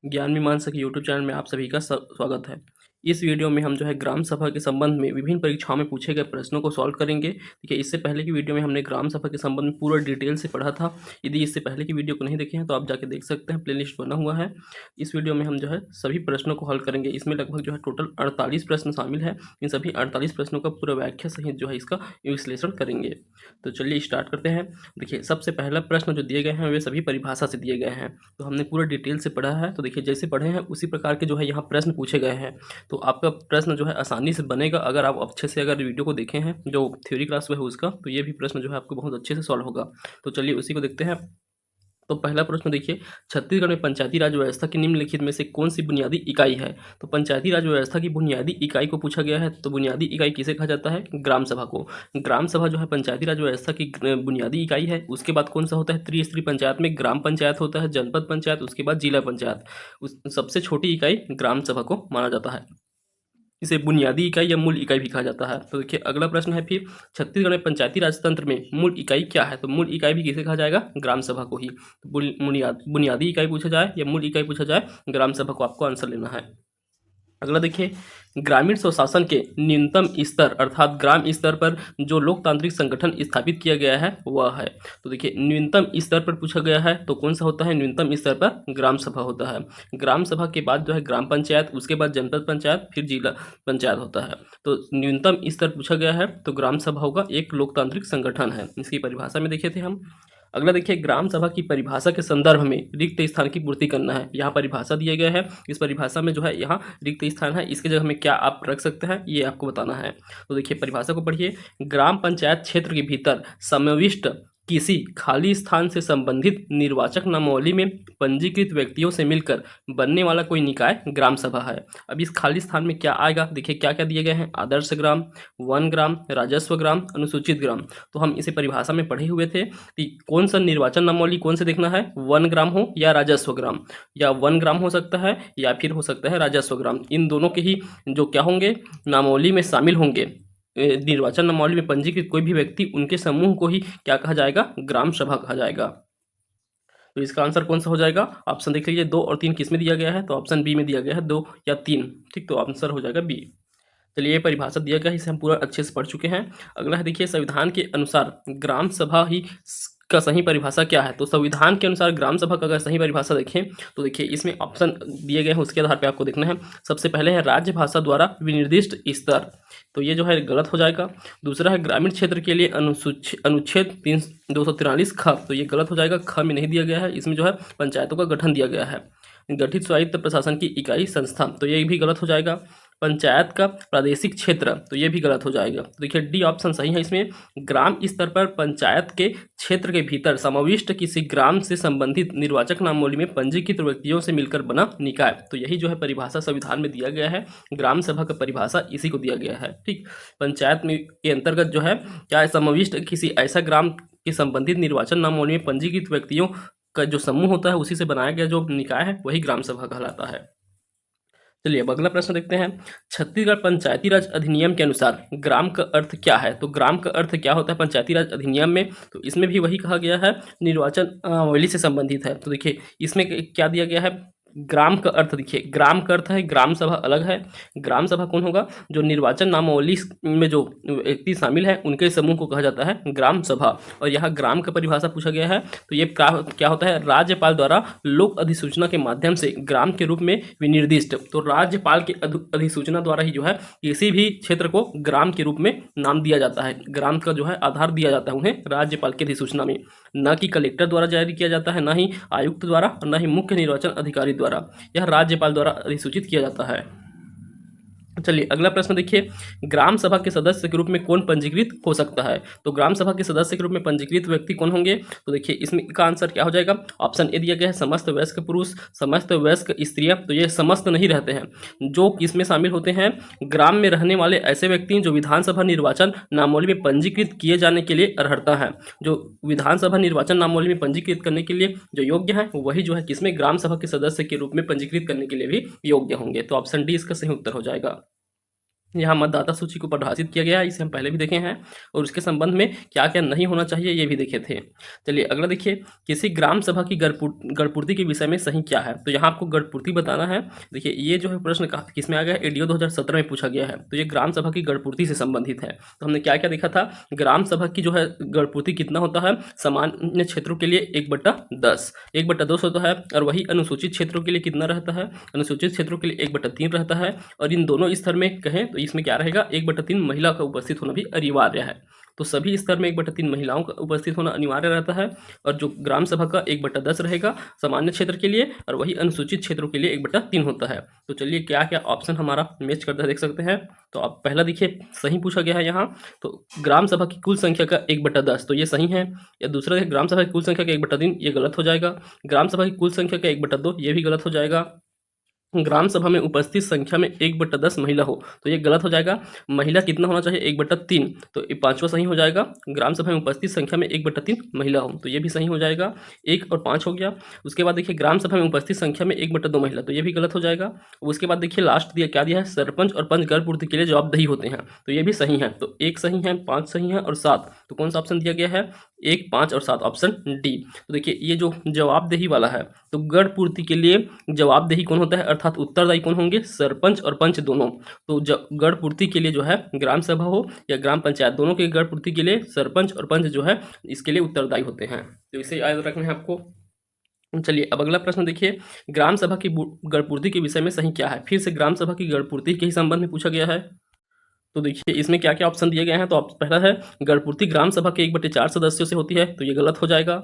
ज्ञान मीमांसा के यूट्यूब चैनल में आप सभी का स्वागत है। इस वीडियो में हम जो है ग्राम सभा के संबंध में विभिन्न परीक्षाओं में पूछे गए प्रश्नों को सॉल्व करेंगे। देखिए, इससे पहले की वीडियो में हमने ग्राम सभा के संबंध में पूरा डिटेल से पढ़ा था। यदि इससे पहले की वीडियो को नहीं देखे हैं तो आप जाके देख सकते हैं, प्लेलिस्ट बना हुआ है। इस वीडियो में हम जो है सभी प्रश्नों को हल करेंगे। इसमें लगभग जो है टोटल 48 प्रश्न शामिल है। इन सभी 48 प्रश्नों का पूरा व्याख्या सहित जो है इसका विश्लेषण करेंगे। तो चलिए स्टार्ट करते हैं। देखिए, सबसे पहला प्रश्न जो दिए गए हैं वे सभी परिभाषा से दिए गए हैं। तो हमने पूरा डिटेल से पढ़ा है। तो देखिए, जैसे पढ़े हैं उसी प्रकार के जो है यहाँ प्रश्न पूछे गए हैं। तो आपका प्रश्न जो है आसानी से बनेगा अगर आप अच्छे से अगर वीडियो को देखे हैं, जो थ्योरी क्लास है उसका, तो ये भी प्रश्न जो है आपको बहुत अच्छे से सॉल्व होगा। तो चलिए उसी को देखते हैं। तो पहला प्रश्न देखिए, छत्तीसगढ़ में पंचायती राज व्यवस्था की निम्नलिखित में से कौन सी बुनियादी इकाई है? तो पंचायती राज व्यवस्था की बुनियादी इकाई को पूछा गया है। तो बुनियादी इकाई किसे कहा जाता है? ग्राम सभा को। ग्राम सभा जो है पंचायती राज व्यवस्था की बुनियादी इकाई है। उसके बाद कौन सा होता है? त्रिस्तरीय पंचायत में ग्राम पंचायत होता है, जनपद पंचायत, उसके बाद जिला पंचायत। उस सबसे छोटी इकाई ग्राम सभा को माना जाता है। इसे बुनियादी इकाई या मूल इकाई भी कहा जाता है। तो देखिए, अगला प्रश्न है फिर, छत्तीसगढ़ में पंचायती राज तंत्र में मूल इकाई क्या है? तो मूल इकाई भी किसे कहा जाएगा? ग्राम सभा को ही। तो बुनियादी इकाई पूछा जाए या मूल इकाई पूछा जाए, ग्राम सभा को आपको आंसर लेना है। अगला देखिए, ग्रामीण स्वशासन के न्यूनतम स्तर अर्थात ग्राम स्तर पर जो लोकतांत्रिक संगठन स्थापित किया गया है वह है। तो देखिए, न्यूनतम स्तर पर पूछा गया है तो कौन सा होता है? न्यूनतम स्तर पर ग्राम सभा होता है। ग्राम सभा के बाद जो है ग्राम पंचायत, उसके बाद जनपद पंचायत, फिर जिला पंचायत होता है। तो न्यूनतम स्तर पूछा गया है तो ग्राम सभा होगा एक लोकतांत्रिक संगठन है। इसकी परिभाषा में देखे थे हम। अगला देखिए, ग्राम सभा की परिभाषा के संदर्भ में रिक्त स्थान की पूर्ति करना है। यहाँ परिभाषा दिया गया है। इस परिभाषा में जो है यहाँ रिक्त स्थान है, इसकी जगह में क्या आप रख सकते हैं ये आपको बताना है। तो देखिए, परिभाषा को पढ़िए। ग्राम पंचायत क्षेत्र के भीतर समाविष्ट किसी खाली स्थान से संबंधित निर्वाचक नामावली में पंजीकृत व्यक्तियों से मिलकर बनने वाला कोई निकाय ग्राम सभा है। अब इस खाली स्थान में क्या आएगा? देखिए, क्या क्या दिए गए हैं? आदर्श ग्राम, वन ग्राम, राजस्व ग्राम, अनुसूचित ग्राम। तो हम इसे परिभाषा में पढ़े हुए थे कि कौन सा निर्वाचन नामावली कौन से देखना है? वन ग्राम हो या राजस्व ग्राम, या वन ग्राम हो सकता है या फिर हो सकता है राजस्व ग्राम। इन दोनों के ही जो क्या होंगे, नामावली में शामिल होंगे। निर्वाचन नामावली में पंजीकृत कोई भी व्यक्ति, उनके समूह को ही क्या कहा जाएगा? ग्राम सभा कहा जाएगा। तो इसका आंसर कौन सा हो जाएगा? ऑप्शन देख लीजिए, 2 और 3 किस में दिया गया है? तो ऑप्शन बी में दिया गया है, 2 या 3। ठीक, तो आंसर हो जाएगा बी। चलिए, ये परिभाषा दिया गया है, इसे हम पूरा अच्छे से पढ़ चुके हैं। अगला है देखिए, संविधान के अनुसार ग्राम सभा ही का सही परिभाषा क्या है? तो संविधान के अनुसार ग्राम सभा का अगर सही परिभाषा देखें तो देखिए, इसमें ऑप्शन दिए गए हैं, उसके आधार पे आपको देखना है। सबसे पहले है राज्य भाषा द्वारा विनिर्दिष्ट स्तर, तो ये जो है गलत हो जाएगा। दूसरा है ग्रामीण क्षेत्र के लिए अनुच्छेद 243 ख, तो ये गलत हो जाएगा। ख में नहीं दिया गया है, इसमें जो है पंचायतों का गठन दिया गया है। गठित स्वायत्त प्रशासन की इकाई संस्था, तो ये भी गलत हो जाएगा। पंचायत का प्रादेशिक क्षेत्र, तो ये भी गलत हो जाएगा। तो देखिए, डी ऑप्शन सही है इसमें। ग्राम स्तर पर पंचायत के क्षेत्र के भीतर समाविष्ट किसी ग्राम से संबंधित निर्वाचक नामावली में पंजीकृत व्यक्तियों से मिलकर बना निकाय, तो यही जो है परिभाषा संविधान में दिया गया है। ग्राम सभा का परिभाषा इसी को दिया गया है। ठीक, पंचायत में के अंतर्गत जो है क्या है? समाविष्ट किसी ऐसा ग्राम के संबंधित निर्वाचन नामावली में पंजीकृत व्यक्तियों का जो समूह होता है उसी से बनाया गया जो निकाय है वही ग्राम सभा कहलाता है। चलिए, अब अगला प्रश्न देखते हैं। छत्तीसगढ़ पंचायती राज अधिनियम के अनुसार ग्राम का अर्थ क्या है? तो ग्राम का अर्थ क्या होता है पंचायती राज अधिनियम में? तो इसमें भी वही कहा गया है, निर्वाचन नामावली से संबंधित है। तो देखिए, इसमें क्या दिया गया है? ग्राम का अर्थ देखिए, ग्राम का अर्थ है ग्राम सभा अलग है। ग्राम सभा कौन होगा? जो निर्वाचन नामावली में जो व्यक्ति शामिल है उनके समूह को कहा जाता है ग्राम सभा। और यहाँ ग्राम का परिभाषा पूछा गया है तो ये क्या होता है? राज्यपाल द्वारा लोक अधिसूचना के माध्यम से ग्राम के रूप में विनिर्दिष्ट। तो राज्यपाल के अधिसूचना द्वारा ही जो है किसी भी क्षेत्र को ग्राम के रूप में नाम दिया जाता है। ग्राम का जो है आधार दिया जाता है उन्हें राज्यपाल की अधिसूचना में, न कि कलेक्टर द्वारा जारी किया जाता है, न ही आयुक्त द्वारा, और न ही मुख्य निर्वाचन अधिकारी द्वारा। यह राज्यपाल द्वारा अधिसूचित किया जाता है। चलिए, अगला प्रश्न देखिए, ग्राम सभा के सदस्य के रूप में कौन पंजीकृत हो सकता है? तो ग्राम सभा के सदस्य के रूप में पंजीकृत व्यक्ति कौन होंगे? तो देखिए, इसमें का आंसर क्या हो जाएगा? ऑप्शन ए दिया गया है, समस्त वयस्क पुरुष, समस्त वयस्क स्त्रियां। तो ये समस्त नहीं रहते हैं, जो किसमें शामिल होते हैं? ग्राम में रहने वाले ऐसे व्यक्ति जो विधानसभा निर्वाचन नामावली में पंजीकृत किए जाने के लिए अर्हता है। जो विधानसभा निर्वाचन नामावली में पंजीकृत करने के लिए जो योग्य है वही जो है किसमें? ग्राम सभा के सदस्य के रूप में पंजीकृत करने के लिए भी योग्य होंगे। तो ऑप्शन डी इसका सही उत्तर हो जाएगा। यहाँ मतदाता सूची को परिभाषित किया गया है, इसे हम पहले भी देखे हैं, और उसके संबंध में क्या क्या नहीं होना चाहिए ये भी देखे थे। चलिए अगला देखिए, किसी ग्राम सभा की गढ़पूर्ति के विषय में सही क्या है। तो यहाँ आपको गढ़पूर्ति बताना है। देखिए ये जो है प्रश्न किसमें आ गया है, एडीओ 2017 में पूछा गया है, तो ये ग्राम सभा की गढ़पूर्ति से संबंधित है। तो हमने क्या क्या देखा था, ग्राम सभा की जो है गढ़पूर्ति कितना होता है, सामान्य क्षेत्रों के लिए 1/10, 1/10 होता है, और वही अनुसूचित क्षेत्रों के लिए कितना रहता है, अनुसूचित क्षेत्रों के लिए 1/3 रहता है। और इन दोनों स्तर में कहें तो इसमें क्या रहेगा, 1/3 महिला का उपस्थित होना भी अनिवार्य है। तो सभी स्तर में 1/3 महिलाओं का उपस्थित होना अनिवार्य रहता है। और जो ग्राम सभा का 1/10 रहेगा सामान्य क्षेत्र के लिए, और वही अनुसूचित क्षेत्रों के लिए 1/3 होता है। तो चलिए क्या क्या ऑप्शन हमारा मैच करता है देख सकते हैं। तो आप पहला देखिए, सही पूछा गया है यहाँ, तो ग्राम सभा की कुल संख्या का 1/10 तो ये सही है। या दूसरा है ग्राम सभा की कुल संख्या का 1/3, ये गलत हो जाएगा। ग्राम सभा की कुल संख्या का 1/2 ये भी गलत हो जाएगा। ग्राम सभा में उपस्थित संख्या में 1/10 महिला हो तो ये गलत हो जाएगा। महिला कितना होना चाहिए, 1/3, तो ये पांचवा सही हो जाएगा। ग्राम सभा में उपस्थित संख्या में 1/3 महिला हो तो ये भी सही हो जाएगा, 1 और 5 हो गया। उसके बाद देखिए ग्राम सभा में उपस्थित संख्या में 1/2 महिला, तो ये भी गलत हो जाएगा। उसके बाद देखिए लास्ट दिया क्या दिया है, सरपंच और पंच गढ़पूर्ति के लिए जवाबदेही होते हैं, तो ये भी सही है। तो 1 सही है, 5 सही है और 7, तो कौन सा ऑप्शन दिया गया है, 1, 5 और 7, ऑप्शन डी। तो देखिए ये जो जवाबदेही वाला है, तो गढ़पूर्ति के लिए जवाबदेही कौन होता है, अर्थात उत्तरदायी कौन होंगे, सरपंच और पंच दोनों। तो गढ़पूर्ति के लिए जो है ग्राम सभा हो या ग्राम पंचायत, दोनों के गढ़पूर्ति के लिए सरपंच और पंच जो है इसके लिए उत्तरदायी होते हैं। तो इसे याद रखना है आपको। चलिए अब अगला प्रश्न देखिए, ग्राम सभा की गढ़पूर्ति के विषय में सही क्या है। फिर से ग्राम सभा की गढ़पूर्ति के ही संबंध में पूछा गया है। तो देखिए इसमें क्या क्या ऑप्शन दिए गए हैं। तो पहला है गढ़पूर्ति ग्राम सभा के 1/4 सदस्यों से होती है, तो ये गलत हो जाएगा।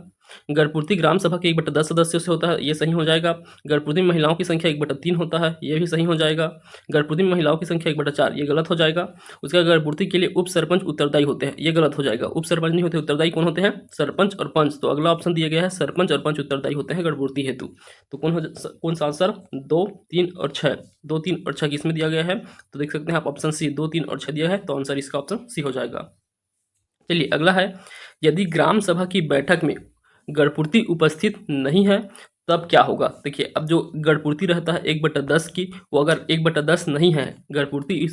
गढ़पूर्ति ग्राम सभा के 1/10 सदस्यों से होता है, ये सही हो जाएगा। गढ़पूर्ति में महिलाओं की संख्या 1/3 होता है, ये भी सही हो जाएगा। गढ़पूर्ति में महिलाओं की संख्या 1/4, ये गलत हो जाएगा। उसका गढ़पूर्ति के लिए उप सरपंच उत्तरदायी होते हैं, ये गलत हो जाएगा। उप सरपंच नहीं होते, उत्तरदायी कौन होते हैं, सरपंच और पंच। तो अगला ऑप्शन दिया गया है सरपंच और पंच उत्तरदायी होते हैं गढ़पूर्ति हेतु। तो कौन सा आंसर, 2, 3 और 6, 2, 3 और 6 किसमें दिया गया है। तो देख सकते हैं आप ऑप्शन सी, 2, 3 और 6 दिया है, तो आंसर इसका ऑप्शन सी हो जाएगा। चलिए अगला है, यदि ग्राम सभा की बैठक में गढ़पूर्ति उपस्थित नहीं है तब क्या होगा। देखिए अब जो गढ़पूर्ति रहता है 1/10 की, वो अगर 1/10 नहीं है, गढ़पूर्ति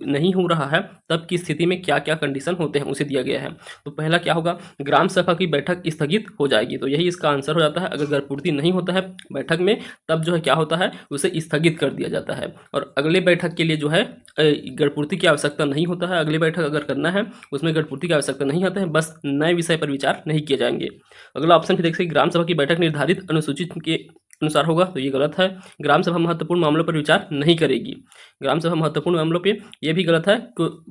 नहीं हो रहा है, तब की स्थिति में क्या क्या कंडीशन होते हैं उसे दिया गया है। तो पहला क्या होगा, ग्राम सभा की बैठक स्थगित हो जाएगी, तो यही इसका आंसर हो जाता है। अगर गढ़पूर्ति नहीं होता है बैठक में, तब जो है क्या होता है, उसे स्थगित कर दिया जाता है। और अगले बैठक के लिए जो है गढ़पूर्ति की आवश्यकता नहीं होता है। अगले बैठक अगर करना है उसमें गढ़पूर्ति की आवश्यकता नहीं आता है, बस नए विषय पर विचार नहीं किए जाएंगे। अगला ऑप्शन फिर देखिए, ग्राम सभा की बैठक निर्धारित अनुसूचित के अनुसार होगा, तो ये गलत है। ग्राम सभा महत्वपूर्ण मामलों पर विचार नहीं करेगी, ग्राम सभा महत्वपूर्ण मामलों पे, ये भी गलत है।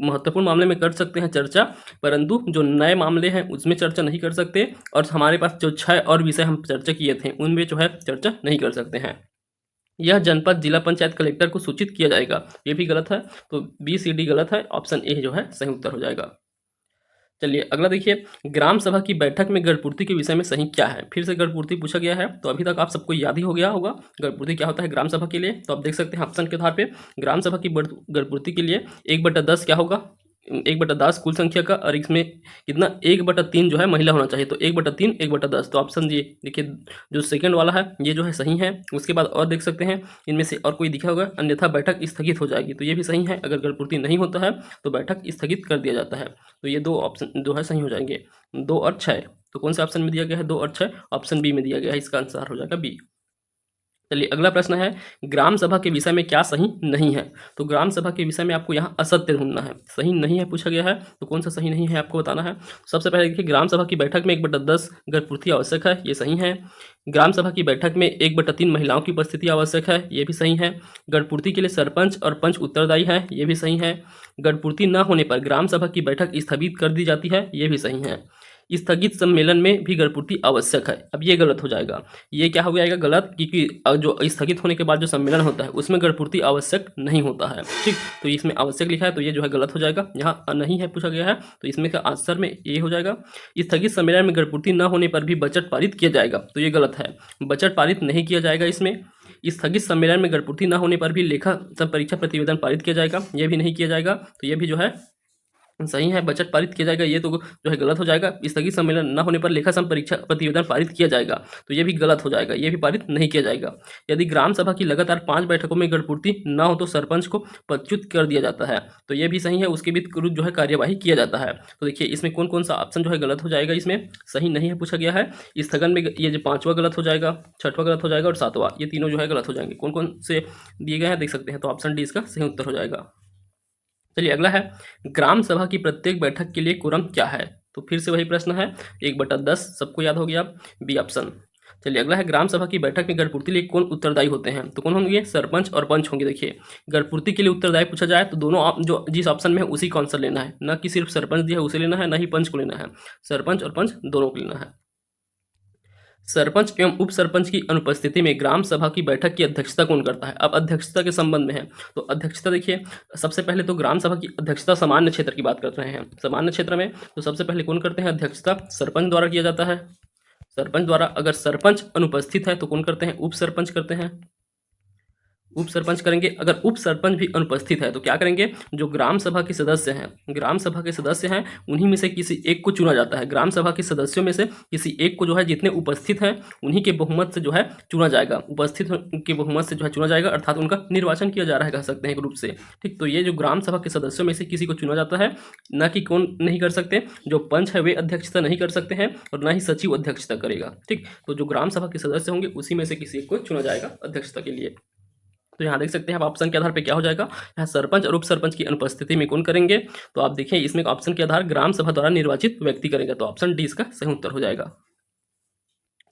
महत्वपूर्ण मामले में कर सकते हैं चर्चा, परंतु जो नए मामले हैं उसमें चर्चा नहीं कर सकते। और हमारे पास जो 6 और विषय हम चर्चा किए थे उनमें जो है चर्चा नहीं कर सकते हैं। यह जनपद जिला पंचायत कलेक्टर को सूचित किया जाएगा, ये भी गलत है। तो बी सी डी गलत है, ऑप्शन ए जो है सही उत्तर हो जाएगा। चलिए अगला देखिए, ग्राम सभा की बैठक में गढ़पूर्ति के विषय में सही क्या है। फिर से गढ़पूर्ति पूछा गया है, तो अभी तक आप सबको याद ही हो गया होगा गढ़पूर्ति क्या होता है ग्राम सभा के लिए। तो आप देख सकते हैं ऑप्शन के आधार पे, ग्राम सभा की गढ़पूर्ति के लिए 1/10 क्या होगा, 1/10 कुल संख्या का, और इसमें कितना 1/3 जो है महिला होना चाहिए, तो 1/3 1/10, तो ऑप्शन जी देखिए जो सेकंड वाला है ये जो है सही है। उसके बाद और देख सकते हैं इनमें से और कोई दिखा होगा, अन्यथा बैठक स्थगित हो जाएगी, तो ये भी सही है। अगर गढ़पूर्ति नहीं होता है तो बैठक स्थगित कर दिया जाता है। तो ये 2 ऑप्शन जो है सही हो जाएंगे, 2 और 6। तो कौन से ऑप्शन में दिया गया है, 2 और 6, ऑप्शन बी में दिया गया है, इसका आंसर हो जाएगा बी। चलिए अगला प्रश्न है, ग्राम सभा के विषय में क्या सही नहीं है। तो ग्राम सभा के विषय में आपको यहाँ असत्य ढूंढना है, सही नहीं है पूछा गया है, तो कौन सा सही नहीं है आपको बताना है। सबसे पहले देखिए, ग्राम सभा की बैठक में 1/10 गढ़पूर्ति आवश्यक है, ये सही है। ग्राम सभा की बैठक में 1/3 महिलाओं की उपस्थिति आवश्यक है, ये भी सही है। गढ़पूर्ति के लिए सरपंच और पंच उत्तरदायी है, ये भी सही है। गढ़पूर्ति न होने पर ग्राम सभा की बैठक स्थगित कर दी जाती है, ये भी सही है। स्थगित सम्मेलन में भी गढ़पूर्ति आवश्यक है, अब ये गलत हो जाएगा। ये क्या हो जाएगा गलत, क्योंकि जो स्थगित होने के बाद जो सम्मेलन होता है उसमें गढ़पूर्ति आवश्यक नहीं होता है, ठीक। तो इसमें आवश्यक लिखा है, तो ये जो है गलत हो जाएगा। यहाँ नहीं है पूछा गया है, तो इसमें का आंसर में ये हो जाएगा। स्थगित सम्मेलन में गढ़पूर्ति न होने पर भी बजट पारित किया जाएगा, तो ये गलत है, बजट पारित नहीं किया जाएगा इसमें। स्थगित सम्मेलन में गढ़पूर्ति न होने पर भी लेखा परीक्षा प्रतिवेदन पारित किया जाएगा, यह भी नहीं किया जाएगा, तो ये भी जो है सही है, बजट पारित किया जाएगा, ये तो जो है गलत हो जाएगा। स्थगित सम्मेलन न होने पर लेखा सम परीक्षा प्रतिवेदन पारित किया जाएगा, तो ये भी गलत हो जाएगा, ये भी पारित नहीं किया जाएगा। यदि ग्राम सभा की लगातार 5 बैठकों में गणपूर्ति न हो तो सरपंच को पदच्युत कर दिया जाता है, तो ये भी सही है, उसके विरुद्ध जो है कार्यवाही किया जाता है। तो देखिए इसमें कौन कौन सा ऑप्शन जो है गलत हो जाएगा, इसमें सही नहीं है पूछा गया है। स्थगन में ये जो 5वां गलत हो जाएगा, 6वां गलत हो जाएगा और 7वां, ये तीनों जो है गलत हो जाएंगे। कौन कौन से दिए गए हैं देख सकते हैं, तो ऑप्शन डी इसका सही उत्तर हो जाएगा। चलिए अगला है, ग्राम सभा की प्रत्येक बैठक के लिए कोरम क्या है? तो फिर से वही प्रश्न है, 1/10 सबको याद हो गया, बी ऑप्शन। चलिए अगला है, ग्राम सभा की बैठक में गणपूर्ति लिए कौन उत्तरदायी होते हैं? तो कौन होंगे? सरपंच और पंच होंगे। देखिए गणपूर्ति के लिए उत्तरदायी पूछा जाए तो दोनों जो जिस ऑप्शन में है उसी का आंसर लेना है, ना कि सिर्फ सरपंच दिया है उसे लेना है, ना ही पंच को लेना है, सरपंच और पंच दोनों को लेना है। सरपंच एवं उप सरपंच की अनुपस्थिति में ग्राम सभा की बैठक की अध्यक्षता कौन करता है? अब अध्यक्षता के संबंध में है, तो अध्यक्षता देखिए सबसे पहले तो ग्राम सभा की अध्यक्षता सामान्य क्षेत्र की बात कर रहे हैं, सामान्य क्षेत्र में तो सबसे पहले कौन करते हैं? अध्यक्षता सरपंच द्वारा किया जाता है, सरपंच द्वारा। अगर सरपंच अनुपस्थित है तो कौन करते हैं? उप सरपंच करते हैं, उप सरपंच करेंगे। अगर उप सरपंच भी अनुपस्थित है तो क्या करेंगे? जो ग्राम सभा के सदस्य हैं, ग्राम सभा के सदस्य हैं उन्हीं में से किसी एक को चुना जाता है, ग्राम सभा के सदस्यों में से किसी एक को जो है जितने उपस्थित हैं उन्हीं के बहुमत से जो है चुना जाएगा, उपस्थित के बहुमत से जो है चुना जाएगा, अर्थात उनका निर्वाचन किया जा रहा है कह सकते हैं एक रूप से। ठीक, तो ये जो ग्राम सभा के सदस्यों में से किसी को चुना जाता है, न कि कौन नहीं कर सकते, जो पंच है वे अध्यक्षता नहीं कर सकते हैं और ना ही सचिव अध्यक्षता करेगा। ठीक, तो जो ग्राम सभा के सदस्य होंगे उसी में से किसी एक को चुना जाएगा अध्यक्षता के लिए। तो यहाँ देख सकते हैं आप ऑप्शन के आधार पे क्या हो जाएगा, यहाँ सरपंच और उप सरपंच की अनुपस्थिति में कौन करेंगे? तो आप देखिए इसमें ऑप्शन के आधार ग्राम सभा द्वारा निर्वाचित व्यक्ति करेगा, तो ऑप्शन डी इसका सही उत्तर हो जाएगा।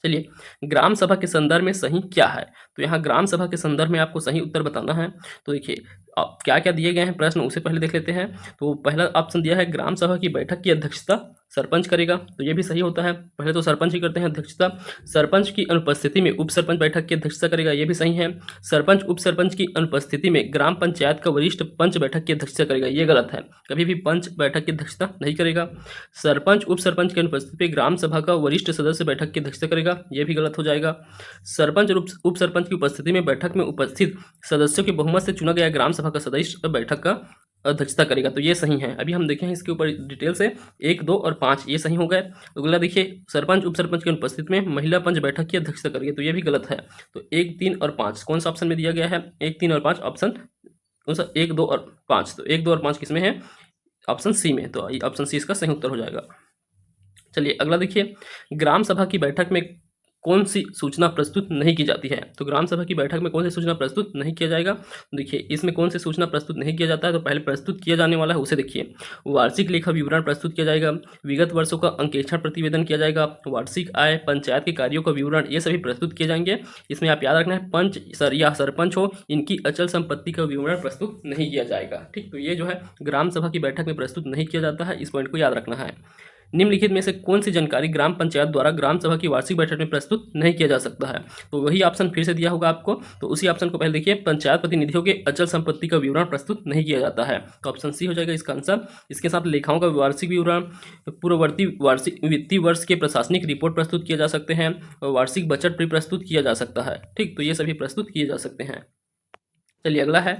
चलिए ग्राम सभा के संदर्भ में सही क्या है? तो यहाँ ग्राम सभा के संदर्भ में आपको सही उत्तर बताना है। तो देखिए क्या क्या दिए गए हैं प्रश्न उसे पहले देख लेते हैं। तो पहला ऑप्शन दिया है ग्राम सभा की बैठक की अध्यक्षता सरपंच करेगा, तो ये भी सही होता है, पहले तो सरपंच ही करते हैं अध्यक्षता। सरपंच की अनुपस्थिति में उप सरपंच बैठक की अध्यक्षता करेगा, ये भी सही है। सरपंच उप सरपंच की अनुपस्थिति में ग्राम पंचायत का वरिष्ठ पंच बैठक की अध्यक्षता करेगा, ये गलत है, कभी भी पंच बैठक की अध्यक्षता नहीं करेगा। सरपंच उप सरपंच की अनुपस्थिति में ग्राम सभा का वरिष्ठ सदस्य बैठक की अध्यक्षता करेगा, ये भी गलत हो जाएगा। सरपंच और उप सरपंच की उपस्थिति में बैठक में उपस्थित सदस्यों के बहुमत से चुना गया ग्राम सभा का सदस्य बैठक का अध्यक्षता करेगा, तो ये सही है। अभी हम देखें इसके ऊपर डिटेल से, 1, 2 और 5 ये सही हो गए। अगला देखिए सरपंच उप सरपंच की अनुपस्थिति में महिला पंच बैठक की अध्यक्षता करेगी, तो ये भी गलत है। तो 1, 3 और 5 कौन सा ऑप्शन में दिया गया है? 1, 3 और 5 ऑप्शन कौन सा? 1, 2 और 5, तो 1, 2 और 5 किसमें है? ऑप्शन सी में, तो ऑप्शन सी इसका सही उत्तर हो जाएगा। चलिए अगला देखिए, ग्राम सभा की बैठक में कौन सी सूचना प्रस्तुत नहीं की जाती है? तो ग्राम सभा की बैठक में कौन सी सूचना प्रस्तुत नहीं किया जाएगा? देखिए इसमें कौन सी सूचना प्रस्तुत नहीं किया जाता है, तो पहले प्रस्तुत किया जाने वाला है उसे देखिए। वार्षिक लेखा विवरण प्रस्तुत किया जाएगा, विगत वर्षों का अंकेक्षण प्रतिवेदन किया जाएगा, वार्षिक आय, पंचायत के कार्यों का विवरण, ये सभी प्रस्तुत किए जाएंगे। इसमें आप याद रखना है पंच सर या सरपंच हो इनकी अचल संपत्ति का विवरण प्रस्तुत नहीं किया जाएगा। ठीक, तो ये जो है ग्राम सभा की बैठक में प्रस्तुत नहीं किया जाता है, इस पॉइंट को याद रखना है। निम्नलिखित में से कौन सी जानकारी ग्राम पंचायत द्वारा ग्राम सभा की वार्षिक बैठक में प्रस्तुत नहीं किया जा सकता है? तो वही ऑप्शन फिर से दिया होगा आपको, तो उसी ऑप्शन को पहले देखिए, पंचायत प्रतिनिधियों के अचल संपत्ति का विवरण प्रस्तुत नहीं किया जाता है, तो ऑप्शन सी हो जाएगा इसका आंसर। इसके साथ लेखाओं का वार्षिक विवरण, पूर्ववर्ती वार्षिक वित्तीय वर्ष के प्रशासनिक रिपोर्ट प्रस्तुत किए जा सकते हैं और वार्षिक बजट भी प्रस्तुत किया जा सकता है। ठीक, तो ये सभी प्रस्तुत किए जा सकते हैं। चलिए अगला है,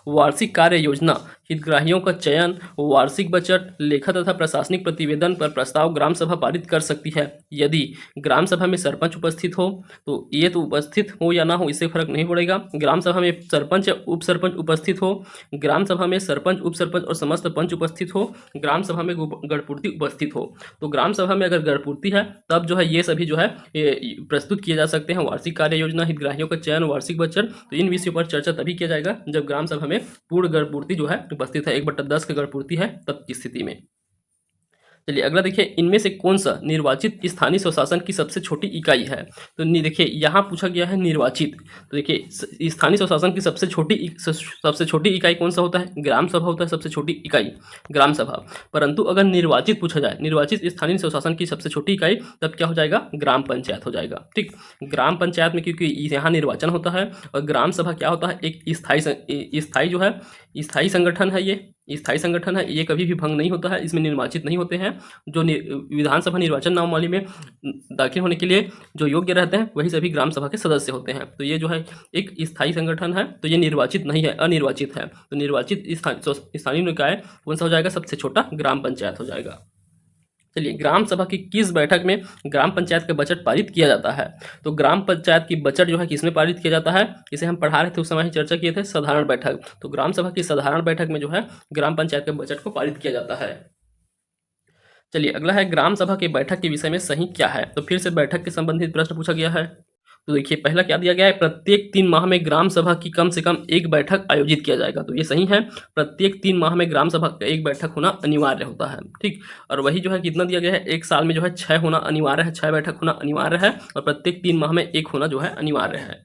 वार्षिक कार्य योजना, हितग्राहियों का चयन, वार्षिक बजट, लेखा तथा प्रशासनिक प्रतिवेदन पर प्रस्ताव ग्राम सभा पारित कर सकती है यदि ग्राम सभा में सरपंच उपस्थित हो। तो ये तो उपस्थित हो या ना हो इससे फर्क नहीं पड़ेगा, ग्राम सभा में सरपंच या उप सरपंच उपस्थित हो, ग्राम सभा में सरपंच उप सरपंच और समस्त पंच उपस्थित हो, ग्राम सभा में गणपूर्ति उपस्थित हो। तो ग्राम सभा में अगर गणपूर्ति है तब जो है ये सभी जो है प्रस्तुत किए जा सकते हैं, वार्षिक कार्य योजना, हितग्राहियों का चयन, वार्षिक बजट। तो इन विषयों पर चर्चा तभी किया जाएगा जब ग्राम सभा में पूर्ण गणपूर्ति जो है उपस्थित है, 1/10 का गणपूर्ति है तब की स्थिति में। चलिए अगला देखिए, इनमें से कौन सा निर्वाचित स्थानीय स्वशासन की सबसे छोटी इकाई है? तो देखिए यहाँ पूछा गया है निर्वाचित, तो देखिए स्थानीय स्वशासन की सबसे छोटी इकाई कौन सा होता है? ग्राम सभा होता है सबसे छोटी इकाई, ग्राम सभा। परंतु अगर निर्वाचित पूछा जाए, निर्वाचित स्थानीय स्वशासन की सबसे छोटी इकाई, तब क्या हो जाएगा? ग्राम पंचायत हो जाएगा। ठीक, ग्राम पंचायत में क्योंकि यहाँ निर्वाचन होता है और ग्राम सभा क्या होता है? एक स्थायी जो है स्थायी संगठन है, ये स्थायी संगठन है, ये कभी भी भंग नहीं होता है, इसमें निर्वाचित नहीं होते हैं। जो विधानसभा निर्वाचन नामावली में दाखिल होने के लिए जो योग्य रहते हैं वही सभी ग्राम सभा के सदस्य होते हैं। तो ये जो है एक स्थायी संगठन है, तो ये निर्वाचित नहीं है, अनिर्वाचित है। तो निर्वाचित स्थानीय निकाय कौन सा हो जाएगा? सबसे छोटा ग्राम पंचायत हो जाएगा। चलिए, ग्राम सभा की किस बैठक में ग्राम पंचायत का बजट पारित किया जाता है? तो ग्राम पंचायत की बजट जो है किसमें पारित किया जाता है? इसे हम पढ़ा रहे थे उस समय ही चर्चा किए थे, साधारण बैठक। तो ग्राम सभा की साधारण बैठक में जो है ग्राम पंचायत के बजट को पारित किया जाता है। चलिए, अगला है ग्राम सभा की बैठक के विषय में सही क्या है? तो फिर से बैठक के संबंधित प्रश्न पूछा गया है। तो देखिए, पहला क्या दिया गया है? प्रत्येक 3 माह में ग्राम सभा की कम से कम एक बैठक आयोजित किया जाएगा। तो ये सही है, प्रत्येक 3 माह में ग्राम सभा का एक बैठक होना अनिवार्य होता है। ठीक, और वही जो है कितना दिया गया है? एक साल में जो है 6 होना अनिवार्य है, 6 बैठक होना अनिवार्य है, और प्रत्येक 3 माह में एक होना जो है अनिवार्य है।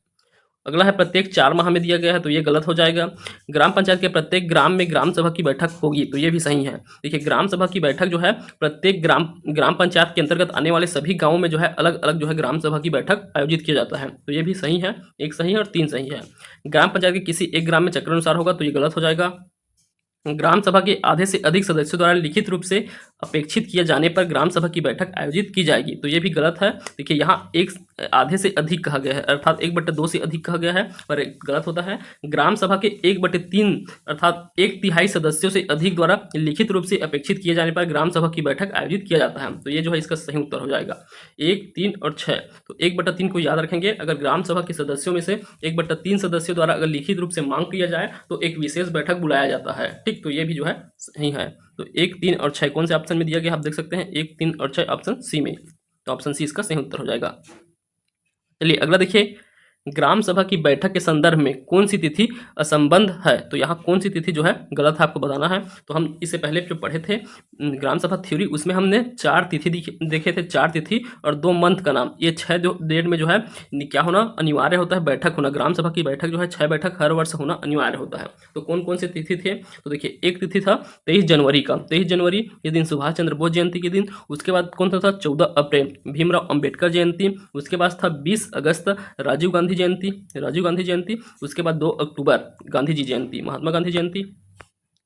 अगला है प्रत्येक 4 माह में दिया गया है, तो ये गलत हो जाएगा। ग्राम पंचायत के प्रत्येक ग्राम में ग्राम सभा की बैठक होगी, तो ये भी सही है। देखिए, ग्राम सभा की बैठक जो है प्रत्येक ग्राम पंचायत के अंतर्गत आने वाले सभी गांवों में जो है अलग अलग जो है ग्राम सभा की बैठक आयोजित किया जाता है। तो ये भी सही है, एक सही है और 3 सही है। ग्राम पंचायत के किसी एक ग्राम में चक्रानुसार होगा, तो ये गलत हो जाएगा। ग्राम सभा के आधे से अधिक सदस्यों द्वारा लिखित रूप से अपेक्षित किए जाने पर ग्राम सभा की बैठक आयोजित की जाएगी, तो ये भी गलत है। देखिए, यहाँ एक आधे से अधिक कहा गया है, अर्थात 1/2 से अधिक कहा गया है, पर गलत होता है। ग्राम सभा के 1/3 अर्थात 1/3 सदस्यों से अधिक द्वारा लिखित रूप से अपेक्षित किए जाने पर ग्राम सभा की बैठक आयोजित किया जाता है। तो ये जो है इसका सही उत्तर हो जाएगा 1, 3 और 6। तो 1/3 को याद रखेंगे। अगर ग्राम सभा के सदस्यों में से 1/3 सदस्यों द्वारा अगर लिखित रूप से मांग किया जाए तो एक विशेष बैठक बुलाया जाता है। ठीक, तो ये भी जो है सही है। तो 1, 3 और 6 कौन से ऑप्शन में दिया गया आप देख सकते हैं, 1, 3 और 6 ऑप्शन सी में। तो ऑप्शन सी इसका सही उत्तर हो जाएगा। चलिए, अगला देखिए, ग्राम सभा की बैठक के संदर्भ में कौन सी तिथि असंबद्ध है? तो यहाँ कौन सी तिथि जो है गलत है आपको बताना है। तो हम इससे पहले जो पढ़े थे ग्राम सभा थ्योरी, उसमें हमने 4 तिथि देखे थे, 4 तिथि और 2 मंथ का नाम। ये 6 जो डेट में जो है क्या होना अनिवार्य होता है? बैठक होना। ग्राम सभा की बैठक जो है 6 बैठक हर वर्ष होना अनिवार्य होता है। तो कौन कौन से तिथि थे? तो देखिए, एक तिथि था 23 जनवरी का, 23 जनवरी ये दिन सुभाष चंद्र बोस जयंती के दिन। उसके बाद कौन सा था? 14 अप्रैल भीमराव अंबेडकर जयंती। उसके बाद था 20 अगस्त राजीव गांधी जयंती। उसके बाद 2 अक्टूबर गांधी जी जयंती, महात्मा गांधी जयंती।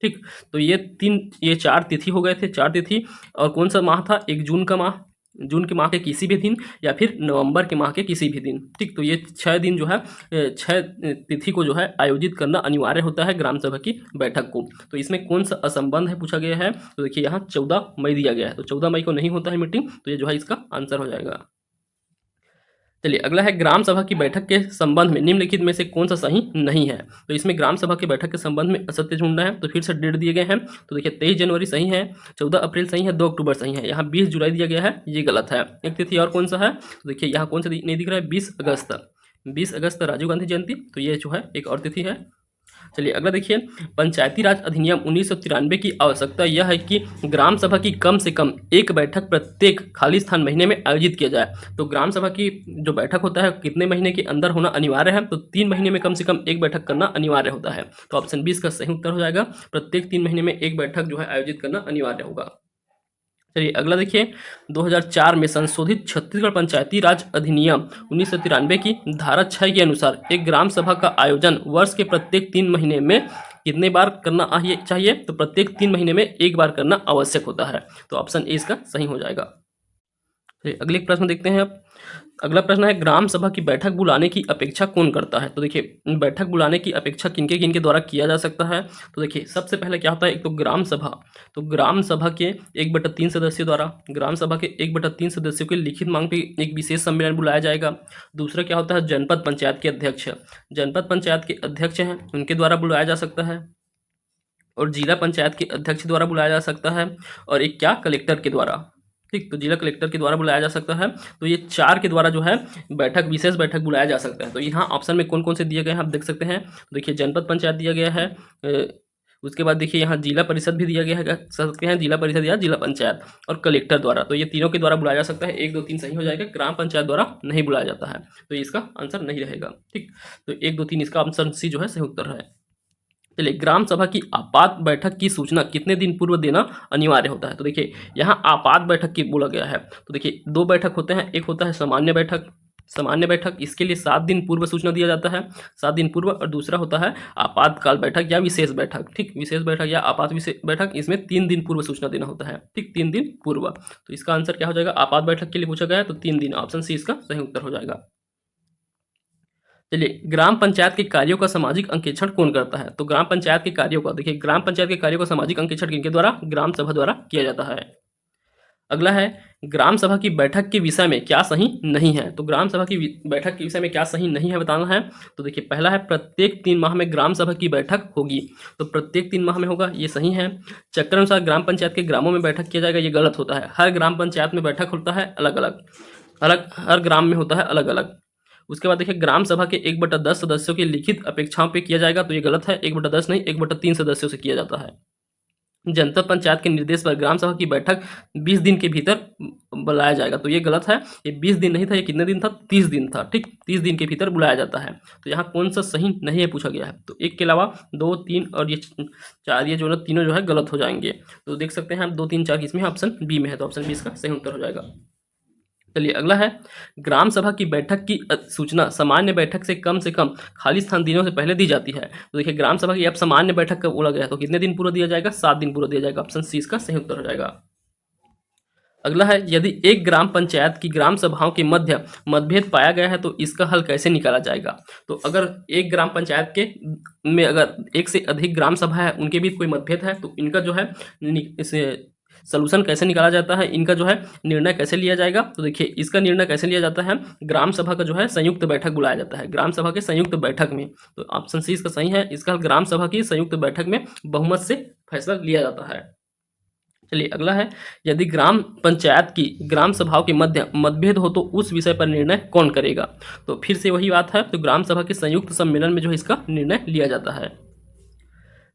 ठीक, तो ये 4 तिथि हो गए थे, 4 तिथि। और कौन सा माह था? एक जून का माह, जून के माह के किसी भी दिन या फिर नवंबर के माह के किसी भी दिन। ठीक, तो ये 6 दिन जो है 6 तिथि को जो है आयोजित करना अनिवार्य होता है ग्राम सभा की बैठक को। तो इसमें कौन सा असंबद्ध है पूछा गया है? तो देखिए, यहाँ 14 मई दिया गया है, तो 14 मई को नहीं होता है मीटिंग, तो ये जो है इसका आंसर हो जाएगा। चलिए, अगला है ग्राम सभा की बैठक के संबंध में निम्नलिखित में से कौन सा सही नहीं है? तो इसमें ग्राम सभा की बैठक के संबंध में असत्य ढूंढना है। तो फिर से डेट दिए गए हैं। तो देखिए, 23 जनवरी सही है, 14 अप्रैल सही है, 2 अक्टूबर सही है। यहाँ 20 जुलाई दिया गया है, ये गलत है। एक तिथि और कौन सा है? तो देखिए, यहाँ कौन सा नहीं दिख रहा है? 20 अगस्त राजीव गांधी जयंती। तो ये जो है एक और तिथि है। चलिए, अगला देखिए, पंचायती राज अधिनियम 1993 की आवश्यकता यह है कि ग्राम सभा की कम से कम एक बैठक प्रत्येक खाली स्थान महीने में आयोजित किया जाए। तो ग्राम सभा की जो बैठक होता है कितने महीने के अंदर होना अनिवार्य है? तो 3 महीने में कम से कम एक बैठक करना अनिवार्य होता है। तो ऑप्शन 20 का सही उत्तर हो जाएगा, प्रत्येक 3 महीने में एक बैठक जो है आयोजित करना अनिवार्य होगा। चलिए, अगला देखिए, 2004 में संशोधित छत्तीसगढ़ पंचायती राज अधिनियम 1993 की धारा 6 के अनुसार एक ग्राम सभा का आयोजन वर्ष के प्रत्येक 3 महीने में कितने बार करना चाहिए? तो प्रत्येक 3 महीने में एक बार करना आवश्यक होता है। तो ऑप्शन ए इसका सही हो जाएगा। चलिए, अगले प्रश्न देखते हैं अब। अगला प्रश्न है, ग्राम सभा की बैठक बुलाने की अपेक्षा कौन करता है? तो देखिए, बैठक बुलाने की अपेक्षा किनके द्वारा किया जा सकता है? तो देखिए, सबसे पहले क्या होता है? एक तो ग्राम सभा, तो ग्राम सभा के 1/3 सदस्यों द्वारा, ग्राम सभा के 1/3 सदस्यों के लिखित मांग पे एक विशेष सम्मेलन बुलाया जाएगा। दूसरा क्या होता है? जनपद पंचायत के अध्यक्ष, जनपद पंचायत के अध्यक्ष हैं उनके द्वारा बुलाया जा सकता है। और जिला पंचायत के अध्यक्ष द्वारा बुलाया जा सकता है। और एक क्या? कलेक्टर के द्वारा। ठीक, तो जिला कलेक्टर के द्वारा बुलाया जा सकता है। तो ये 4 के द्वारा जो है विशेष बैठक बुलाया जा सकता है। तो यहाँ ऑप्शन में कौन कौन से दिए गए हैं आप देख सकते हैं। देखिए, जनपद पंचायत दिया गया है, उसके बाद देखिए यहाँ जिला परिषद भी दिया गया है, कह सकते हैं जिला परिषद या जिला पंचायत, और कलेक्टर द्वारा। तो ये तीनों के द्वारा बुलाया जा सकता है। 1, 2, 3 सही हो जाएगा। ग्राम पंचायत द्वारा नहीं बुलाया जाता है, तो इसका आंसर नहीं रहेगा। ठीक, तो 1, 2, 3 इसका ऑप्शन सी जो है सही उत्तर है। चलिए, ग्राम सभा की आपात बैठक की सूचना कितने दिन पूर्व देना अनिवार्य होता है? तो देखिए, यहाँ आपात बैठक की बोला गया है। तो देखिए, 2 बैठक होते हैं, एक होता है सामान्य बैठक, सामान्य बैठक, इसके लिए 7 दिन पूर्व सूचना दिया जाता है, 7 दिन पूर्व। और दूसरा होता है आपातकाल बैठक या विशेष बैठक, ठीक, विशेष बैठक या आपात विशेष बैठक, इसमें 3 दिन पूर्व सूचना देना होता है, ठीक, 3 दिन पूर्व। तो इसका आंसर क्या हो जाएगा, आपात बैठक के लिए पूछा गया है तो 3 दिन, ऑप्शन सी इसका सही उत्तर हो जाएगा। चलिए, ग्राम पंचायत के कार्यों का सामाजिक अंकेक्षण कौन करता है? तो ग्राम पंचायत के कार्यों का, देखिए ग्राम पंचायत के कार्यों का सामाजिक अंकेक्षण किनके द्वारा, ग्राम सभा द्वारा किया जाता है। अगला है, ग्राम सभा की बैठक के विषय में क्या सही नहीं है? तो ग्राम सभा की बैठक के विषय में क्या सही नहीं है बताना है। तो देखिए, पहला है प्रत्येक 3 माह में ग्राम सभा की बैठक होगी, तो प्रत्येक 3 माह में होगा, ये सही है। चक्रानुसार ग्राम पंचायत के ग्रामों में बैठक किया जाएगा, ये गलत होता है। हर ग्राम पंचायत में बैठक होता है अलग अलग, हर ग्राम में होता है अलग अलग। उसके बाद देखिए, ग्राम सभा के 1/10 सदस्यों की लिखित अपेक्षाओं पे किया जाएगा, तो ये गलत है। 1/10 नहीं, 1/3 सदस्यों से किया जाता है। जनपद पंचायत के निर्देश पर ग्राम सभा की बैठक 20 दिन के भीतर बुलाया जाएगा, तो ये गलत है। ये 20 दिन नहीं था, ये कितने दिन था, 30 दिन था, ठीक, 30 दिन के भीतर बुलाया जाता है। तो यहाँ कौन सा सही नहीं है पूछा गया है। तो एक के अलावा 2, 3 और ये 4, ये जो ना तीनों जो है गलत हो जाएंगे। तो देख सकते हैं आप 2, 3, 4 किसमें है, ऑप्शन बी में है, तो ऑप्शन बी इसका सही उत्तर हो जाएगा। चलिए, अगला है, ग्राम सभा की बैठक की सूचना सामान्य बैठक से कम खाली स्थान दिनों से पहले दी जाती है। तो देखिए, ग्राम सभा की अब सामान्य बैठक कब बोला गया, तो कितने दिन पूर्व दिया जाएगा, 7 दिन पूर्व दिया जाएगा, ऑप्शन सी इसका सही उत्तर हो जाएगा। अगला है, यदि एक ग्राम पंचायत की ग्राम सभाओं के मध्य मतभेद पाया गया है तो इसका हल कैसे निकाला जाएगा। तो अगर एक ग्राम पंचायत के में अगर एक से अधिक ग्राम सभा है, उनके बीच कोई मतभेद है, तो इनका जो है इसे सलूशन कैसे निकाला जाता है, इनका जो है निर्णय कैसे लिया जाएगा। तो देखिए, इसका निर्णय कैसे लिया जाता है, ग्राम सभा का जो है संयुक्त बैठक बुलाया जाता है, ग्राम सभा के संयुक्त बैठक में। तो ऑप्शन सी इसका सही है, इसका ग्राम सभा की संयुक्त बैठक में बहुमत से फैसला लिया जाता है। चलिए, अगला है, यदि ग्राम पंचायत की ग्राम सभाओं के मध्य मतभेद हो तो उस विषय पर निर्णय कौन करेगा। तो फिर से वही बात है, तो ग्राम सभा के संयुक्त सम्मेलन में जो है इसका निर्णय लिया जाता है।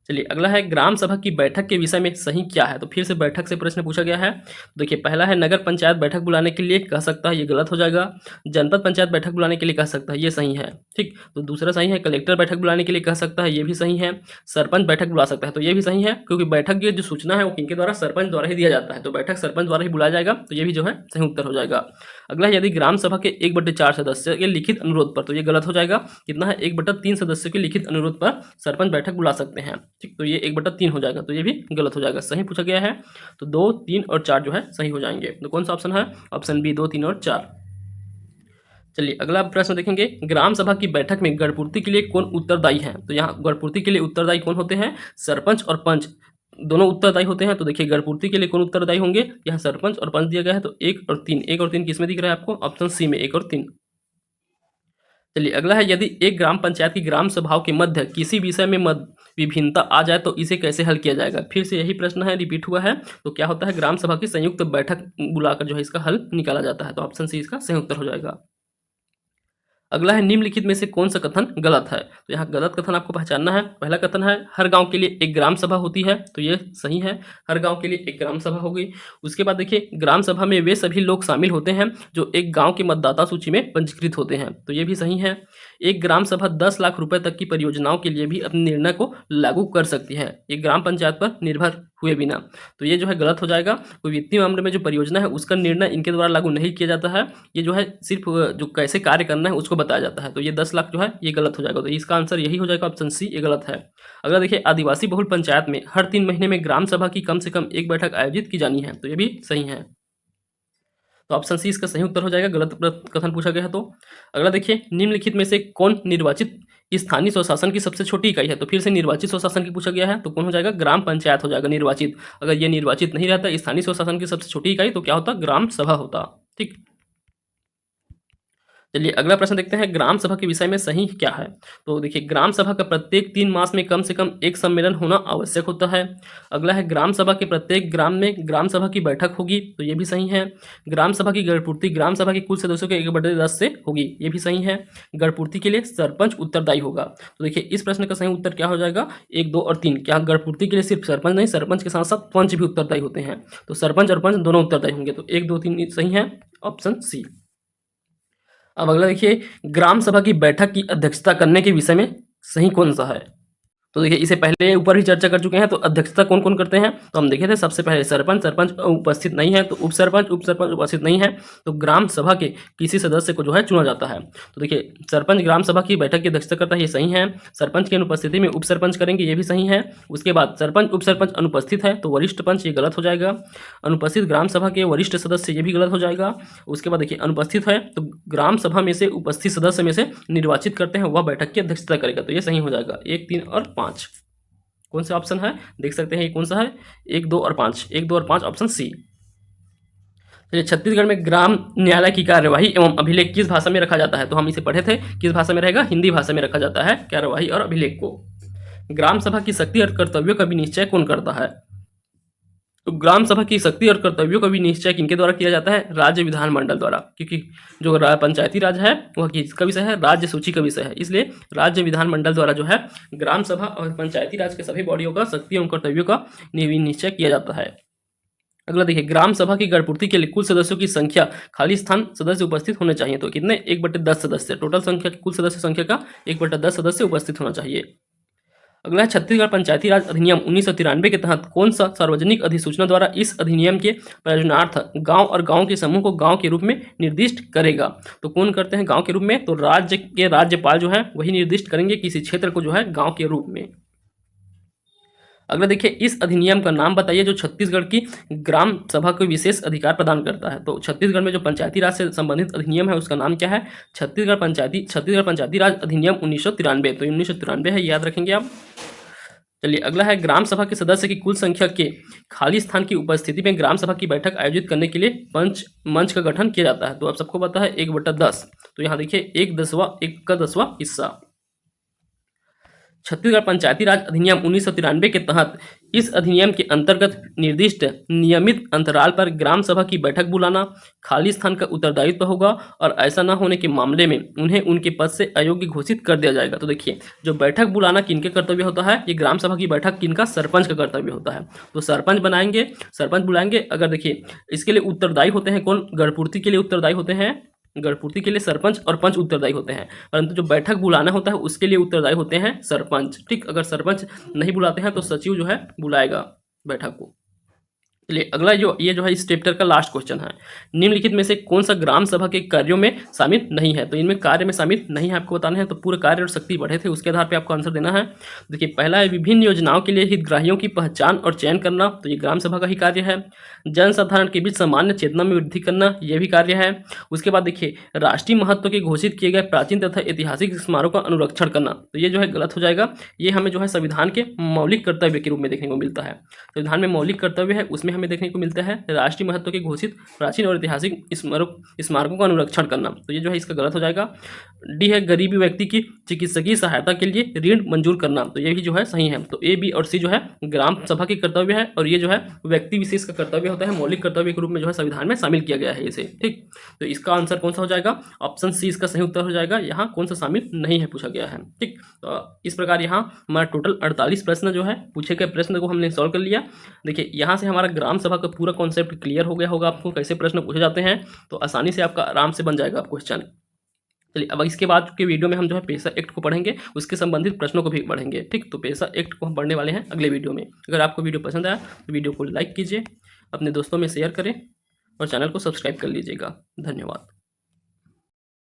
चलिए, अगला है, ग्राम सभा की बैठक के विषय में सही क्या है। तो फिर से बैठक से प्रश्न पूछा गया है। देखिए, पहला है, नगर पंचायत बैठक बुलाने के लिए कह सकता है, ये गलत हो जाएगा। जनपद पंचायत बैठक बुलाने के लिए कह सकता है, ये सही है, ठीक। तो दूसरा सही है, कलेक्टर बैठक बुलाने के लिए कह सकता है, ये भी सही है। सरपंच बैठक बुला सकता है, तो ये भी सही है, क्योंकि बैठक की जो सूचना है वो किनके द्वारा, सरपंच द्वारा ही दिया जाता है, तो बैठक सरपंच द्वारा ही बुलाया जाएगा, तो ये भी जो है सही उत्तर हो जाएगा। अगला है, यदि ग्राम सभा के 1/4 सदस्य के लिखित अनुरोध पर, तो ये गलत हो जाएगा। कितना है, 1/3 सदस्यों के लिखित अनुरोध पर सरपंच बैठक बुला सकते हैं, ठीक। तो ये 1/3 हो जाएगा, तो ये भी गलत हो जाएगा। सही पूछा गया है, तो 2, 3 और 4 जो है सही हो जाएंगे। तो कौन सा ऑप्शन है, ऑप्शन बी, 2, 3 और 4। चलिए, अगला प्रश्न देखेंगे, ग्राम सभा की बैठक में गढ़पूर्ति के लिए कौन उत्तरदायी है। तो यहाँ गढ़पूर्ति के लिए उत्तरदायी कौन होते हैं, सरपंच और पंच दोनों उत्तरदायी होते हैं। तो देखिए, गढ़पूर्ति के लिए कौन उत्तरदायी होंगे, यहाँ सरपंच और पंच दिया गया है, तो 1 और 3, 1 और 3 किसमें दिख रहा है आपको, ऑप्शन सी में, 1 और 3। चलिए, अगला है, यदि एक ग्राम पंचायत की ग्राम सभाओं के मध्य किसी विषय में मत विभिन्नता आ जाए तो इसे कैसे हल किया जाएगा। फिर से यही प्रश्न है, रिपीट हुआ है। तो क्या होता है, ग्राम सभा की संयुक्त बैठक बुलाकर जो है इसका हल निकाला जाता है, तो ऑप्शन सी इसका सही उत्तर हो जाएगा। अगला है, निम्नलिखित में से कौन सा कथन गलत है। तो यहाँ गलत कथन आपको पहचानना है। पहला कथन है, हर गांव के लिए एक ग्राम सभा होती है, तो ये सही है, हर गांव के लिए एक ग्राम सभा होगी। उसके बाद देखिए, ग्राम सभा में वे सभी लोग शामिल होते हैं जो एक गांव की मतदाता सूची में पंजीकृत होते हैं, तो ये भी सही है। एक ग्राम सभा 10 लाख रुपए तक की परियोजनाओं के लिए भी अपने निर्णय को लागू कर सकती है, एक ग्राम पंचायत पर निर्भर हुए बिना। तो ये जो है गलत हो जाएगा। कोई वित्तीय मामले में जो परियोजना है उसका निर्णय इनके द्वारा लागू नहीं किया जाता है, ये जो है सिर्फ जो कैसे कार्य करना है उसको बताया जाता है। तो ये 10 लाख जो है ये गलत हो जाएगा, तो इसका आंसर यही हो जाएगा, ऑप्शन सी, ये गलत है। अगर देखिए, आदिवासी बहुल पंचायत में हर 3 महीने में ग्राम सभा की कम से कम एक बैठक आयोजित की जानी है, तो ये भी सही है, तो ऑप्शन सी इसका सही उत्तर हो जाएगा। गलत कथन पूछा गया है तो। अगला देखिए, निम्नलिखित में से कौन निर्वाचित स्थानीय स्वशासन की सबसे छोटी इकाई है। तो फिर से निर्वाचित स्वशासन की पूछा गया है, तो कौन हो जाएगा, ग्राम पंचायत हो जाएगा निर्वाचित। अगर ये निर्वाचित नहीं रहता स्थानीय स्वशासन की सबसे छोटी इकाई, तो क्या होता, ग्राम सभा होता, ठीक। चलिए, अगला प्रश्न देखते हैं, ग्राम सभा के विषय में सही क्या है। तो देखिए, ग्राम सभा का प्रत्येक 3 मास में कम से कम एक सम्मेलन होना आवश्यक होता है। अगला है, ग्राम सभा के प्रत्येक ग्राम में ग्राम सभा की बैठक होगी, तो ये भी सही है। ग्राम सभा की गढ़पूर्ति ग्राम सभा के कुल सदस्यों के 1/10 से होगी, ये भी सही है। गढ़पूर्ति के लिए सरपंच उत्तरदायी होगा। तो देखिए, इस प्रश्न का सही उत्तर क्या हो जाएगा, 1, 2 और 3। क्या गढ़पूर्ति के लिए सिर्फ सरपंच नहीं, सरपंच के साथ साथ पंच भी उत्तरदायी होते हैं, तो सरपंच और पंच दोनों उत्तरदायी होंगे, तो 1, 2, 3 सही है, ऑप्शन सी। अब अगला देखिए, ग्राम सभा की बैठक की अध्यक्षता करने के विषय में सही कौन सा है। तो देखिए इसे पहले ऊपर ही चर्चा कर चुके हैं। तो अध्यक्षता कौन कौन करते हैं, तो हम देखे थे सबसे पहले सरपंच, सरपंच उपस्थित नहीं है तो उप सरपंच, उप सरपंच उपस्थित नहीं है तो ग्राम सभा के किसी सदस्य को जो है चुना जाता है। तो देखिए सरपंच ग्राम सभा की बैठक की अध्यक्षता करता है, ये सही है। सरपंच की अनुपस्थिति में उप सरपंच करेंगे, ये भी सही है। उसके बाद सरपंच उप सरपंच अनुपस्थित है तो वरिष्ठ पंच, ये गलत हो जाएगा। अनुपस्थित ग्राम सभा के वरिष्ठ सदस्य, ये भी गलत हो जाएगा। उसके बाद देखिए अनुपस्थित है तो ग्राम सभा में से उपस्थित सदस्य में से निर्वाचित करते हैं, वह बैठक की अध्यक्षता करेगा, तो ये सही हो जाएगा। 1, 3 और 5 कौन सा ऑप्शन है, देख सकते हैं ये कौन सा है, 1, 2 और 5, 1, 2 और 5 ऑप्शन सी। चलिए छत्तीसगढ़ में ग्राम न्यायालय की कार्यवाही एवं अभिलेख किस भाषा में रखा जाता है, तो हम इसे पढ़े थे, किस भाषा में रहेगा, हिंदी भाषा में रखा जाता है कार्यवाही और अभिलेख को। ग्राम सभा की शक्ति और कर्तव्यों का भी निश्चय कौन करता है, तो ग्राम सभा की शक्ति और कर्तव्यों का भी निश्चय किनके द्वारा किया जाता है, राज्य विधानमंडल द्वारा, क्योंकि जो पंचायती राज है वह किसका विषय है, राज्य सूची का विषय है, इसलिए राज्य विधानमंडल द्वारा जो है ग्राम सभा और पंचायती राज के सभी बॉडियों का शक्ति एवं कर्तव्यों का निश्चय किया जाता है। अगला देखिए ग्राम सभा की गणपूर्ति के लिए कुल सदस्यों की संख्या, खाली स्थान सदस्य उपस्थित होने चाहिए, तो कितने, 1/10 सदस्य, टोटल संख्या कुल सदस्य संख्या का 1/10 सदस्य उपस्थित होना चाहिए। अगला है छत्तीसगढ़ पंचायती राज अधिनियम 1993 के तहत कौन सा सार्वजनिक अधिसूचना द्वारा इस अधिनियम के प्रयोजनार्थ गांव और गांव के समूह को गांव के रूप में निर्दिष्ट करेगा, तो कौन करते हैं गांव के रूप में, तो राज्य के राज्यपाल जो है वही निर्दिष्ट करेंगे किसी क्षेत्र को जो है गांव के रूप में। अगला देखिए इस अधिनियम का नाम बताइए जो छत्तीसगढ़ की ग्राम सभा को विशेष अधिकार प्रदान करता है, तो छत्तीसगढ़ में जो पंचायती राज से संबंधित अधिनियम है उसका नाम क्या है, छत्तीसगढ़ पंचायती राज अधिनियम 1993, तो 1993 है, याद रखेंगे आप। चलिए अगला है ग्राम सभा के सदस्य की कुल संख्या के खाली स्थान की उपस्थिति में ग्राम सभा की बैठक आयोजित करने के लिए पंच मंच का गठन किया जाता है, तो आप सबको पता है 1/10, तो यहाँ देखिए 1/10 हिस्सा। छत्तीसगढ़ पंचायती राज अधिनियम 1993 के तहत इस अधिनियम के अंतर्गत निर्दिष्ट नियमित अंतराल पर ग्राम सभा की बैठक बुलाना खाली स्थान का उत्तरदायित्व होगा और ऐसा न होने के मामले में उन्हें उनके पद से अयोग्य घोषित कर दिया जाएगा। तो देखिए जो बैठक बुलाना किनके कर्तव्य होता है, ये ग्राम सभा की बैठक किनका, सरपंच का कर्तव्य होता है, तो सरपंच बनाएंगे, सरपंच बुलाएंगे। अगर देखिए इसके लिए उत्तरदायी होते हैं कौन, गणपूर्ति के लिए उत्तरदायी होते हैं, गणपूर्ति के लिए सरपंच और पंच उत्तरदायी होते हैं, परंतु जो बैठक बुलाना होता है उसके लिए उत्तरदायी होते हैं सरपंच। ठीक, अगर सरपंच नहीं बुलाते हैं तो सचिव जो है बुलाएगा बैठक को। चलिए अगला ये जो है इस चैप्टर का लास्ट क्वेश्चन है, निम्नलिखित में से कौन सा ग्राम सभा के कार्यों में शामिल नहीं है, तो इनमें कार्य में शामिल नहीं है आपको बताना है, तो पूरे कार्य और शक्ति बढ़े थे उसके आधार पे आपको आंसर देना है। देखिए पहला है विभिन्न योजनाओं के लिए हितग्राहियों की पहचान और चयन करना, तो ये ग्राम सभा का ही कार्य है। जनसाधारण के बीच सामान्य चेतना में वृद्धि करना, ये भी कार्य है। उसके बाद देखिए राष्ट्रीय महत्व के घोषित किए गए प्राचीन तथा ऐतिहासिक स्मारकों का अनुरक्षण करना, तो ये जो है गलत हो जाएगा, ये हमें जो है संविधान के मौलिक कर्तव्य के रूप में देखने को मिलता है। संविधान में मौलिक कर्तव्य है उसमें हमें देखने को मिलता है राष्ट्रीय महत्व के घोषित प्राचीन और ऐतिहासिक स्मारकों का अनुरक्षण करना, तो ये जो है इसका गलत हो जाएगा। डी है गरीबी व्यक्ति की चिकित्सकीय सहायता के लिए ऋण मंजूर करना, तो ये भी जो है सही है। तो ए, बी और सी जो है ग्राम सभा के कर्तव्य है और ये जो है व्यक्ति विशेष का कर्तव्य होता है, मौलिक कर्तव्य के रूप में जो है संविधान में शामिल किया गया है इसे। ठीक, तो इसका आंसर कौन सा हो जाएगा, ऑप्शन सी इसका सही उत्तर हो जाएगा, यहाँ कौन सा शामिल नहीं है पूछा गया है। ठीक, तो इस प्रकार यहाँ हमारा टोटल 48 प्रश्न जो है पूछे गए प्रश्न को हमने सॉल्व कर लिया। देखिए यहाँ से हमारा ग्राम सभा का पूरा कॉन्सेप्ट क्लियर हो गया होगा, आपको कैसे प्रश्न पूछे जाते हैं, तो आसानी से आपका आराम से बन जाएगा क्वेश्चन। चलिए अब इसके बाद के वीडियो में हम जो है पेशा एक्ट को पढ़ेंगे, उसके संबंधित प्रश्नों को भी पढ़ेंगे। ठीक, तो पेशा एक्ट को हम पढ़ने वाले हैं अगले वीडियो में। अगर आपको वीडियो पसंद आया तो वीडियो को लाइक कीजिए, अपने दोस्तों में शेयर करें और चैनल को सब्सक्राइब कर लीजिएगा। धन्यवाद।